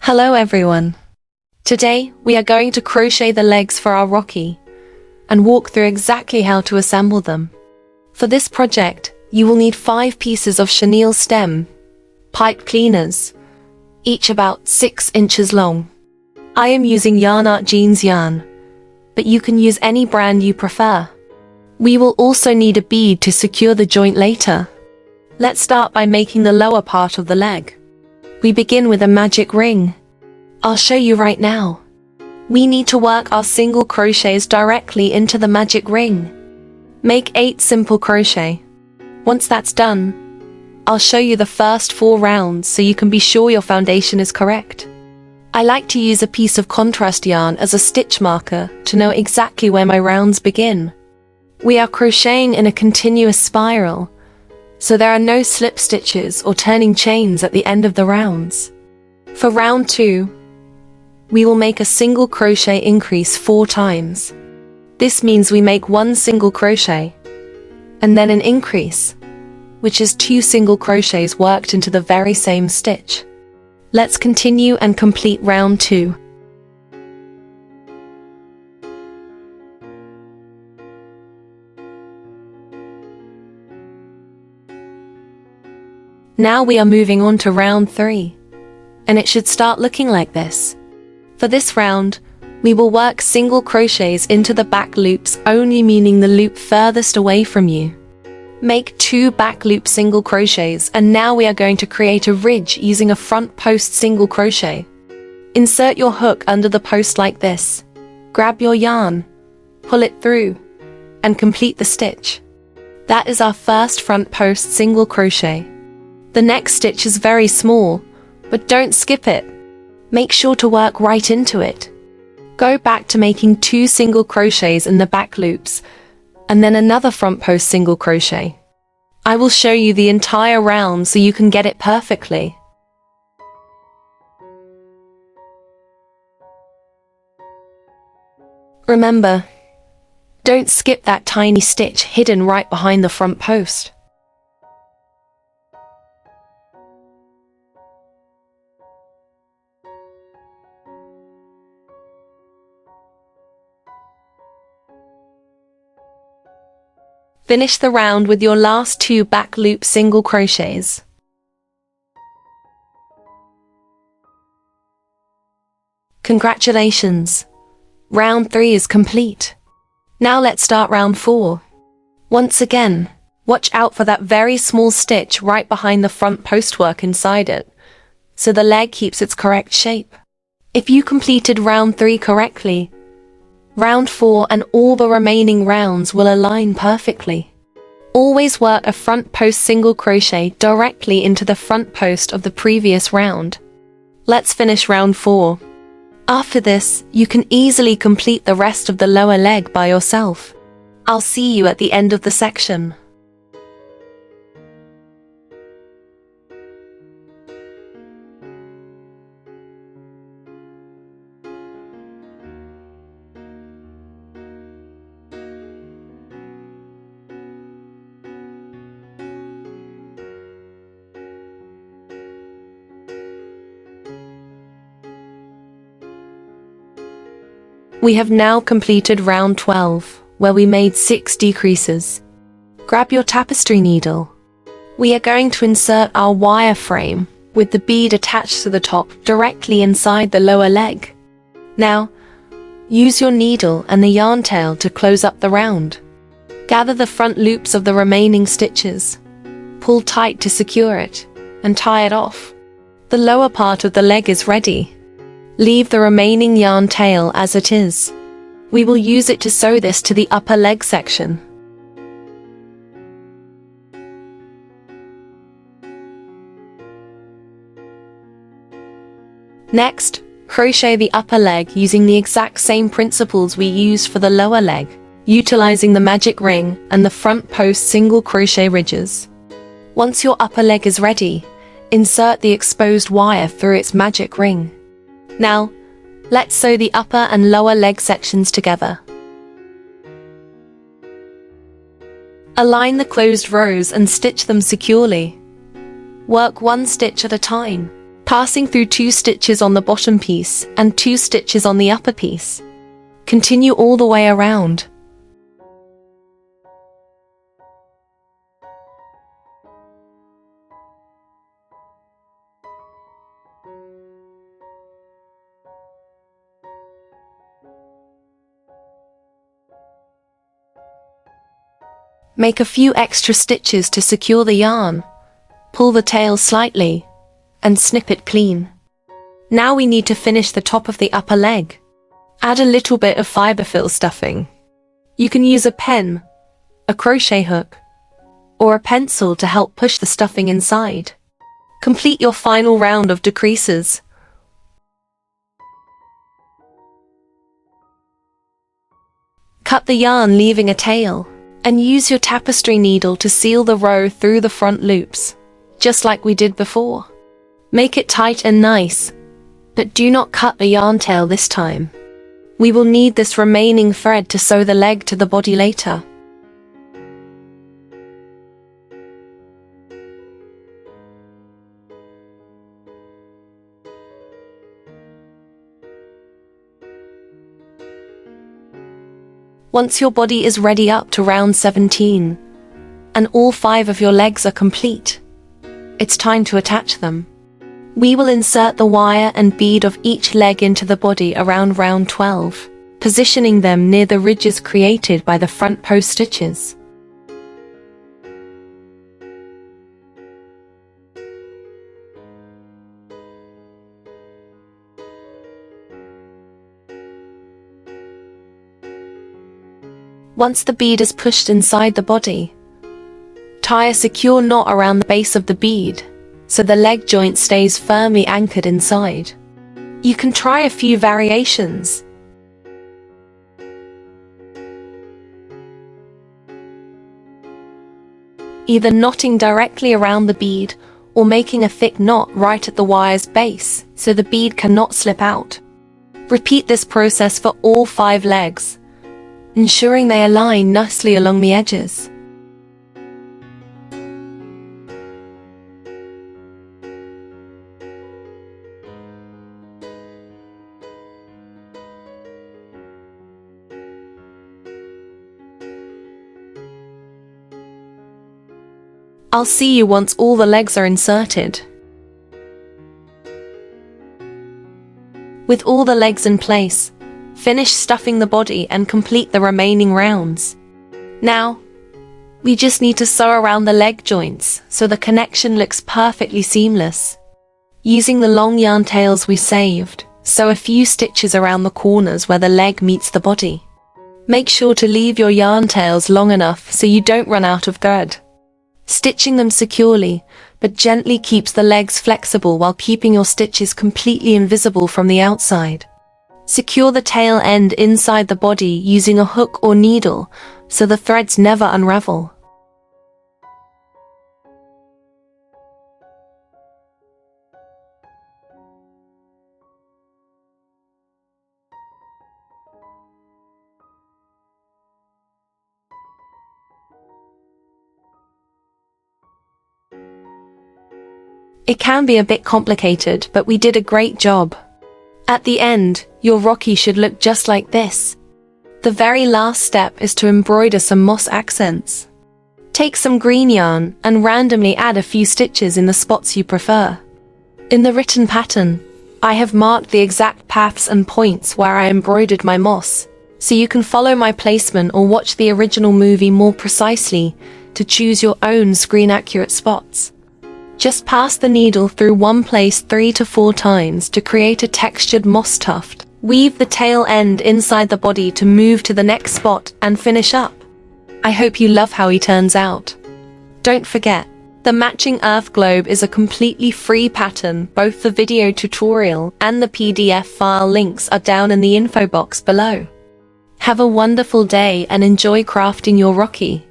Hello everyone. Today we are going to crochet the legs for our Rocky and walk through exactly how to assemble them. For this project, you will need 5 pieces of chenille stem, pipe cleaners, each about 6 inches long. I am using YarnArt Jeans yarn, but you can use any brand you prefer. We will also need a bead to secure the joint later. Let's start by making the lower part of the leg. We begin with a magic ring. I'll show you right now. We need to work our single crochets directly into the magic ring. Make 8 simple crochet. Once that's done, I'll show you the first 4 rounds so you can be sure your foundation is correct. I like to use a piece of contrast yarn as a stitch marker to know exactly where my rounds begin. We are crocheting in a continuous spiral, so there are no slip stitches or turning chains at the end of the rounds. For round 2, we will make a single crochet increase 4 times. This means we make 1 single crochet, and then an increase, which is 2 single crochets worked into the very same stitch. Let's continue and complete round 2. Now we are moving on to round 3, and it should start looking like this. For this round, we will work single crochets into the back loops only, meaning the loop furthest away from you. Make 2 back loop single crochets, and now we are going to create a ridge using a front post single crochet. Insert your hook under the post like this. Grab your yarn, pull it through, and complete the stitch. That is our first front post single crochet. The next stitch is very small, but don't skip it. Make sure to work right into it. Go back to making 2 single crochets in the back loops, and then another front post single crochet. I will show you the entire round so you can get it perfectly. Remember, don't skip that tiny stitch hidden right behind the front post. Finish the round with your last 2 back loop single crochets. Congratulations! Round 3 is complete. Now let's start round 4. Once again, watch out for that very small stitch right behind the front post work inside it, so the leg keeps its correct shape. If you completed round 3 correctly, round 4 and all the remaining rounds will align perfectly. Always work a front post single crochet directly into the front post of the previous round. Let's finish round 4. After this, you can easily complete the rest of the lower leg by yourself. I'll see you at the end of the section. We have now completed round 12, where we made 6 decreases. Grab your tapestry needle. We are going to insert our wire frame with the bead attached to the top directly inside the lower leg. Now, use your needle and the yarn tail to close up the round. Gather the front loops of the remaining stitches. Pull tight to secure it, and tie it off. The lower part of the leg is ready. Leave the remaining yarn tail as it is. We will use it to sew this to the upper leg section. Next, crochet the upper leg using the exact same principles we used for the lower leg, utilizing the magic ring and the front post single crochet ridges. Once your upper leg is ready, insert the exposed wire through its magic ring. Now, let's sew the upper and lower leg sections together. Align the closed rows and stitch them securely. Work 1 stitch at a time. passing through 2 stitches on the bottom piece and 2 stitches on the upper piece. Continue all the way around. Make a few extra stitches to secure the yarn. Pull the tail slightly and snip it clean. Now we need to finish the top of the upper leg. Add a little bit of fiberfill stuffing. You can use a pen, a crochet hook, or a pencil to help push the stuffing inside. Complete your final round of decreases. Cut the yarn leaving a tail, and use your tapestry needle to seal the row through the front loops, just like we did before. Make it tight and nice, but do not cut the yarn tail this time. We will need this remaining thread to sew the leg to the body later. Once your body is ready up to round 17, and all 5 of your legs are complete, it's time to attach them. We will insert the wire and bead of each leg into the body around round 12, positioning them near the ridges created by the front post stitches. Once the bead is pushed inside the body, tie a secure knot around the base of the bead so the leg joint stays firmly anchored inside. You can try a few variations. Either knotting directly around the bead or making a thick knot right at the wire's base so the bead cannot slip out. Repeat this process for all 5 legs, ensuring they align nicely along the edges. I'll see you once all the legs are inserted. With all the legs in place, finish stuffing the body and complete the remaining rounds. Now, we just need to sew around the leg joints so the connection looks perfectly seamless. Using the long yarn tails we saved, sew a few stitches around the corners where the leg meets the body. Make sure to leave your yarn tails long enough so you don't run out of thread. Stitching them securely, but gently keeps the legs flexible while keeping your stitches completely invisible from the outside. Secure the tail end inside the body using a hook or needle so the threads never unravel. It can be a bit complicated, but we did a great job. At the end, your Rocky should look just like this. The very last step is to embroider some moss accents. Take some green yarn and randomly add a few stitches in the spots you prefer. In the written pattern, I have marked the exact paths and points where I embroidered my moss, so you can follow my placement or watch the original movie more precisely to choose your own screen-accurate spots. Just pass the needle through one place 3 to 4 times to create a textured moss tuft. Weave the tail end inside the body to move to the next spot and finish up. I hope you love how he turns out. Don't forget, the matching earth globe is a completely free pattern. Both the video tutorial and the PDF file links are down in the info box below. Have a wonderful day and enjoy crafting your Rocky.